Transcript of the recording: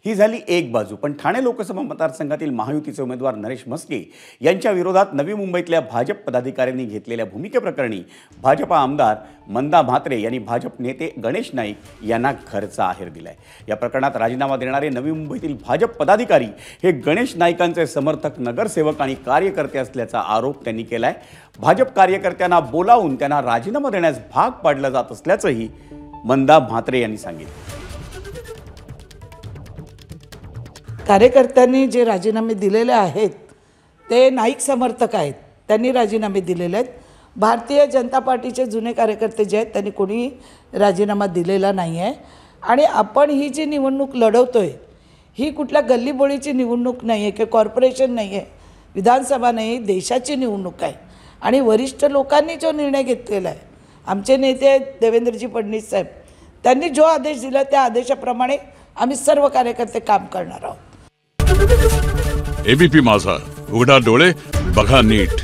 ही झाली एक बाजू। पण ठाणे लोकसभा मतदारसंघातील महायुतीचे उमेदवार नरेश म्हस्के यांच्या विरोधात नवी मुंबईतल्या भाजप पदाधिकाऱ्यांनी घेतलेल्या भूमिकेप्रकरणी भाजपा आमदार मंदा म्हात्रे यांनी भाजप नेते गणेश नाईक यांना घरचा आहेर दिलाय। या प्रकरणात राजीनामा देणारे नवी मुंबईतील भाजप पदाधिकारी हे गणेश नाईकांचे समर्थक, नगरसेवक आणि कार्यकर्ते असल्याचा आरोप त्यांनी केलाय। भाजप कार्यकर्त्यांना बोलावून त्यांना राजीनामा देण्यास भाग पाडलं जात असल्याचंही मंदा म्हात्रे यांनी सांगितलं। कार्यकर्त्यांनी जे राजीनामे दिलेले आहेत ते नाईक समर्थक आहेत, त्यांनी राजीनामे दिलेले आहेत। भारतीय जनता पार्टीचे जुने कार्यकर्ते जे आहेत त्यांनी कोणी राजीनामा दिलेला नाही आहे। आणि आपण ही जी निवडणूक लढवतोय ही कुठल्या गल्लीबोळीची निवडणूक नाही आहे, की कॉर्पोरेशन नाही आहे, विधानसभा नाही, देशाची निवडणूक आहे। आणि वरिष्ठ लोकांनी जो निर्णय घेतलेला आहे, आमचे नेते देवेंद्रजी फडणवीस साहेब त्यांनी जो आदेश दिला त्या आदेशाप्रमाणे आम्ही सर्व कार्यकर्ते काम करणार आहोत। एबीपी माझा, उघडा डोळे बघा नीट।